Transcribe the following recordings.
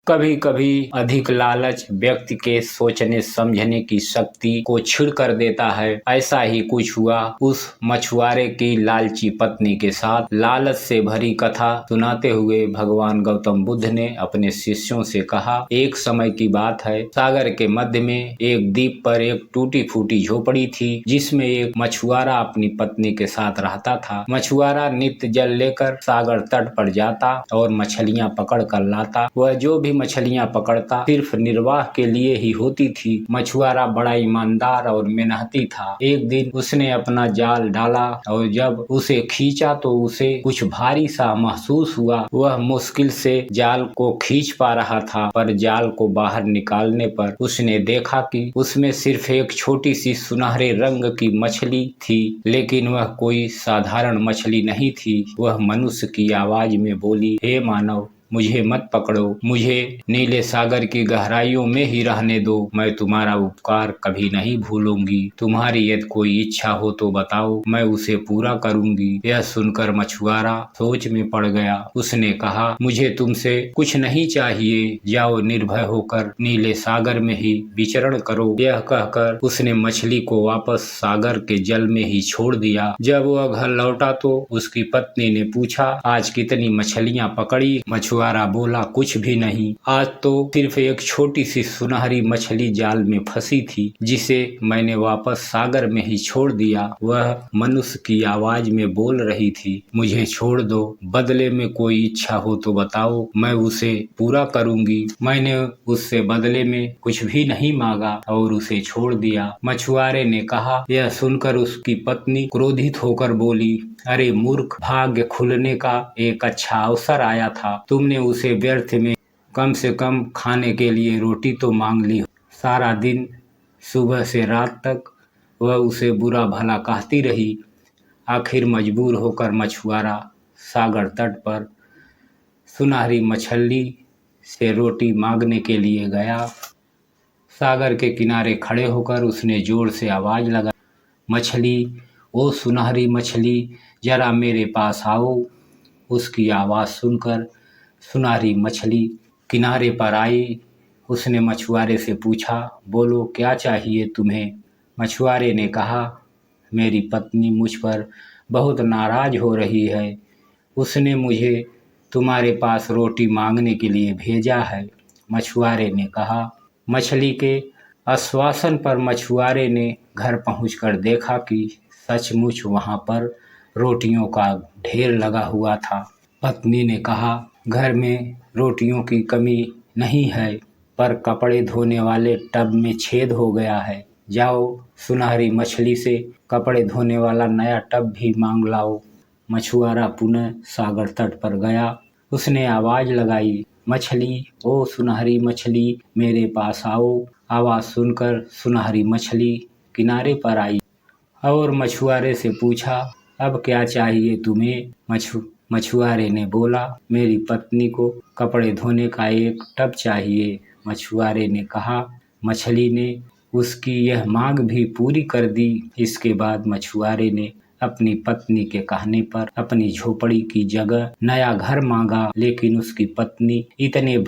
कभी कभी अधिक लालच व्यक्ति के सोचने समझने की शक्ति को छीड़ कर देता है। ऐसा ही कुछ हुआ उस मछुआरे की लालची पत्नी के साथ। लालच से भरी कथा सुनाते हुए भगवान गौतम बुद्ध ने अपने शिष्यों से कहा, एक समय की बात है, सागर के मध्य में एक द्वीप पर एक टूटी फूटी झोपड़ी थी, जिसमें एक मछुआरा अपनी पत्नी के साथ रहता था। मछुआरा नित्य जल लेकर सागर तट पर जाता और मछलियां पकड़ कर लाता। वह जो भी मछलियां पकड़ता सिर्फ निर्वाह के लिए ही होती थी। मछुआरा बड़ा ईमानदार और मेहनती था। एक दिन उसने अपना जाल डाला और जब उसे खींचा तो उसे कुछ भारी सा महसूस हुआ। वह मुश्किल से जाल को खींच पा रहा था, पर जाल को बाहर निकालने पर उसने देखा कि उसमें सिर्फ एक छोटी सी सुनहरे रंग की मछली थी। लेकिन वह कोई साधारण मछली नहीं थी। वह मनुष्य की आवाज में बोली, हे मानव, मुझे मत पकड़ो, मुझे नीले सागर की गहराइयों में ही रहने दो। मैं तुम्हारा उपकार कभी नहीं भूलूंगी। तुम्हारी यदि कोई इच्छा हो तो बताओ, मैं उसे पूरा करूंगी। यह सुनकर मछुआरा सोच में पड़ गया। उसने कहा, मुझे तुमसे कुछ नहीं चाहिए, जाओ निर्भय होकर नीले सागर में ही विचरण करो। यह कहकर उसने मछली को वापस सागर के जल में ही छोड़ दिया। जब वह घर लौटा तो उसकी पत्नी ने पूछा, आज कितनी मछलियां पकड़ी? मछुआरा बोला, कुछ भी नहीं, आज तो सिर्फ एक छोटी सी सुनहरी मछली जाल में फंसी थी, जिसे मैंने वापस सागर में ही छोड़ दिया। वह मनुष्य की आवाज में बोल रही थी, मुझे छोड़ दो, बदले में कोई इच्छा हो तो बताओ, मैं उसे पूरा करूंगी। मैंने उससे बदले में कुछ भी नहीं मांगा और उसे छोड़ दिया। मछुआरे ने कहा। यह सुनकर उसकी पत्नी क्रोधित होकर बोली, अरे मूर्ख, भाग्य खुलने का एक अच्छा अवसर आया था, तुमने उसे व्यर्थ में कम से कम खाने के लिए रोटी तो मांग ली। सारा दिन सुबह से रात तक वह उसे बुरा भला कहती रही। आखिर मजबूर होकर मछुआरा सागर तट पर सुनहरी मछली से रोटी मांगने के लिए गया। सागर के किनारे खड़े होकर उसने जोर से आवाज लगाई, मछली, ओ सुनहरी मछली, जरा मेरे पास आओ। उसकी आवाज़ सुनकर सुनहरी मछली किनारे पर आई। उसने मछुआरे से पूछा, बोलो क्या चाहिए तुम्हें? मछुआरे ने कहा, मेरी पत्नी मुझ पर बहुत नाराज हो रही है। उसने मुझे तुम्हारे पास रोटी मांगने के लिए भेजा है। मछुआरे ने कहा। मछली के आश्वासन पर मछुआरे ने घर पहुंचकर देखा कि सचमुच वहां पर रोटियों का ढेर लगा हुआ था। पत्नी ने कहा, घर में रोटियों की कमी नहीं है, पर कपड़े धोने वाले टब में छेद हो गया है। जाओ सुनहरी मछली से कपड़े धोने वाला नया टब भी मांग लाओ। मछुआरा पुनः सागर तट पर गया। उसने आवाज लगाई, मछली, ओ सुनहरी मछली, मेरे पास आओ। आवाज सुनकर सुनहरी मछली किनारे पर आई और मछुआरे से पूछा, अब क्या चाहिए तुम्हें? मछुआरे ने बोला, मेरी पत्नी को कपड़े धोने का एक टब चाहिए। मछुआरे ने कहा। मछली ने उसकी यह मांग भी पूरी कर दी। इसके बाद मछुआरे ने अपनी पत्नी के कहने पर अपनी झोपड़ी की जगह नया घर मांगा, लेकिन उसकी पत्नी इतने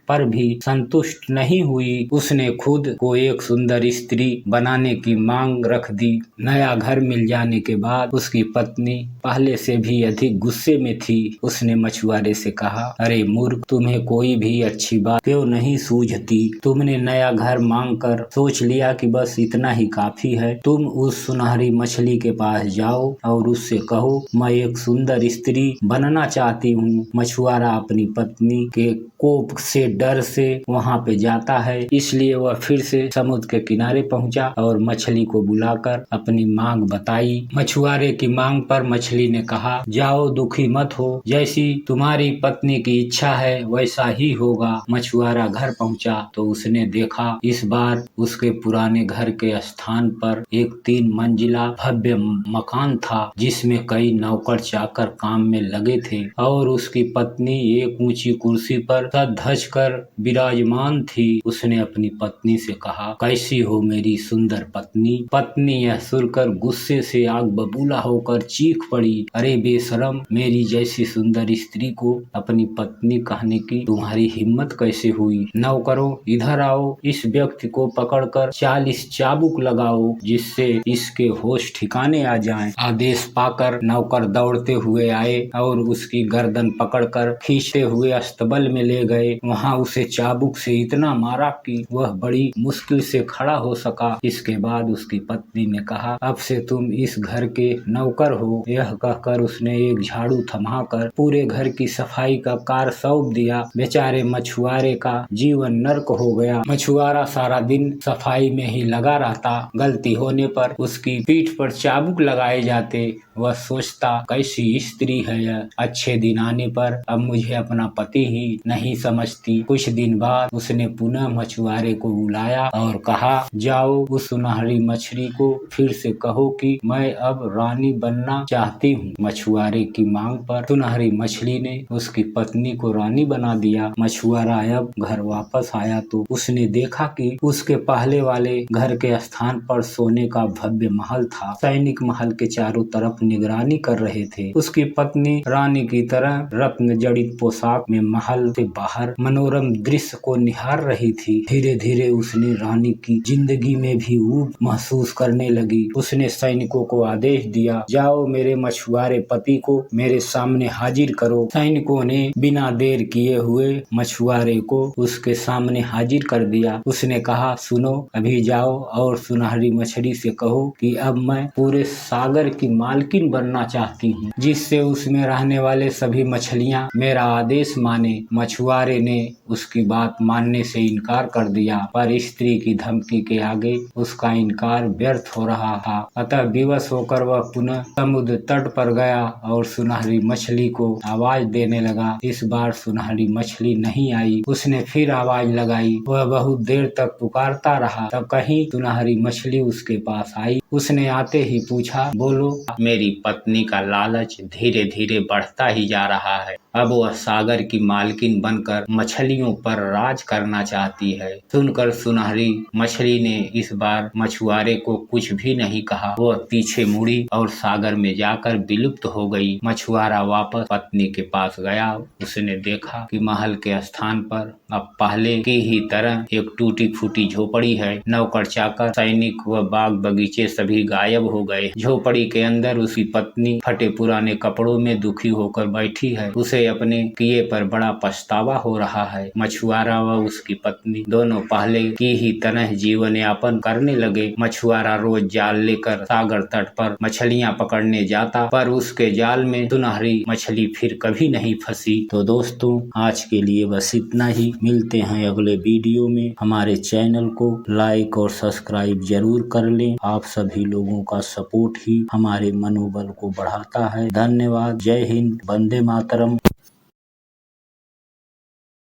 पर भी संतुष्ट नहीं हुई। उसने खुद को एक सुंदर स्त्री बनाने की मांग रख दी। नया घर मिल जाने के बाद उसकी पत्नी पहले से भी अधिक गुस्से में थी। उसने मछुआरे से कहा, अरे मूर्ख, तुम्हें कोई भी अच्छी बात क्यों नहीं सूझती? तुमने नया घर मांग कर सोच लिया कि बस इतना ही काफी है। तुम उस सुनहरी मछली के पास जाओ और उससे कहो, मैं एक सुंदर स्त्री बनना चाहती हूँ। मछुआरा अपनी पत्नी के कोप से डर से वहां पे जाता है, इसलिए वह फिर से समुद्र के किनारे पहुंचा और मछली को बुलाकर अपनी मांग बताई। मछुआरे की मांग पर मछली ने कहा, जाओ दुखी मत हो, जैसी तुम्हारी पत्नी की इच्छा है वैसा ही होगा। मछुआरा घर पहुंचा तो उसने देखा इस बार उसके पुराने घर के स्थान पर एक 3 मंजिला भव्य मकान था, जिसमें कई नौकर चाकर काम में लगे थे और उसकी पत्नी एक ऊंची कुर्सी पर सज धज कर विराजमान थी। उसने अपनी पत्नी से कहा, कैसी हो मेरी सुंदर पत्नी। पत्नी यह सुनकर गुस्से से आग बबूला होकर चीख पड़ी, अरे बेशरम, मेरी जैसी सुंदर स्त्री को अपनी पत्नी कहने की तुम्हारी हिम्मत कैसे हुई। नौकरों, इधर आओ, इस व्यक्ति को पकड़कर 40 चाबुक लगाओ जिससे इसके होश ठिकाने आ जाएं। आदेश पाकर नौकर दौड़ते हुए आए और उसकी गर्दन पकड़कर खींचते हुए अस्तबल में ले गए। वहां उसे चाबुक से इतना मारा कि वह बड़ी मुश्किल से खड़ा हो सका। इसके बाद उसकी पत्नी ने कहा, अब से तुम इस घर के नौकर हो। यह कहकर उसने एक झाड़ू थमाकर पूरे घर की सफाई का कार्य सौंप दिया। बेचारे मछुआरे का जीवन नर्क हो गया। मछुआरा सारा दिन सफाई में ही लगा रहता। गलती होने पर उसकी पीठ पर चाबुक लगाए जाते। वह सोचता, कैसी स्त्री है यह, अच्छे दिन आने पर अब मुझे अपना पति ही नहीं समझती। कुछ दिन बाद उसने पुनः मछुआरे को बुलाया और कहा, जाओ उस सुनहरी मछली को फिर से कहो कि मैं अब रानी बनना चाहती हूँ। मछुआरे की मांग पर सुनहरी मछली ने उसकी पत्नी को रानी बना दिया। मछुआरा अब घर वापस आया तो उसने देखा कि उसके पहले वाले घर के स्थान पर सोने का भव्य महल था। सैनिक महल के चारों तरफ निगरानी कर रहे थे। उसकी पत्नी रानी की तरह रत्न जड़ित पोशाक में महल से बाहर मनोरम दृश्य को निहार रही थी। धीरे धीरे उसने रानी की जिंदगी में भी ऊब महसूस करने लगी। उसने सैनिकों को आदेश दिया, जाओ मेरे मछुआरे पति को मेरे सामने हाजिर करो। सैनिकों ने बिना देर किए हुए मछुआरे को उसके सामने हाजिर कर दिया। उसने कहा, सुनो, अभी जाओ और सुनहरी मछली से कहो कि अब मैं पूरे सागर की मालकिन बनना चाहती हूँ, जिससे उसमें रहने वाले सभी मछलियाँ मेरा आदेश माने। मछुआरे ने उसकी बात मानने से इनकार कर दिया, पर स्त्री की धमकी के आगे उसका इनकार व्यर्थ हो रहा था। अतः विवश होकर वह पुनः समुद्र तट पर गया और सुनहरी मछली को आवाज देने लगा। इस बार सुनहरी मछली नहीं आई। उसने फिर आवाज लगाई। वह बहुत देर तक पुकारता रहा, तब कहीं सुनहरी मछली उसके पास आई। उसने आते ही पूछा, बोलो। मेरी पत्नी का लालच धीरे धीरे बढ़ता ही जा रहा है। अब वह सागर की मालकिन बनकर मछलियों पर राज करना चाहती है। सुनकर सुनहरी मछली ने इस बार मछुआरे को कुछ भी नहीं कहा। वह पीछे मुड़ी और सागर में जाकर विलुप्त हो गई। मछुआरा वापस पत्नी के पास गया। उसने देखा कि महल के स्थान पर अब पहले की ही तरह एक टूटी फूटी झोपड़ी है। नौकर चाकर, सैनिक व बाग बगीचे सभी गायब हो गए। झोपड़ी के अंदर उसकी पत्नी फटे पुराने कपड़ों में दुखी होकर बैठी है। उसे अपने किए पर बड़ा पछतावा हो रहा है। मछुआरा व उसकी पत्नी दोनों पहले की ही तरह जीवन यापन करने लगे। मछुआरा रोज जाल लेकर सागर तट पर मछलियां पकड़ने जाता, पर उसके जाल में सुनहरी मछली फिर कभी नहीं फंसी। तो दोस्तों, आज के लिए बस इतना ही। मिलते हैं अगले वीडियो में। हमारे चैनल को लाइक और सब्सक्राइब जरूर कर लें। आप सभी लोगों का सपोर्ट ही हमारे मनोबल को बढ़ाता है। धन्यवाद। जय हिंद। वंदे मातरम।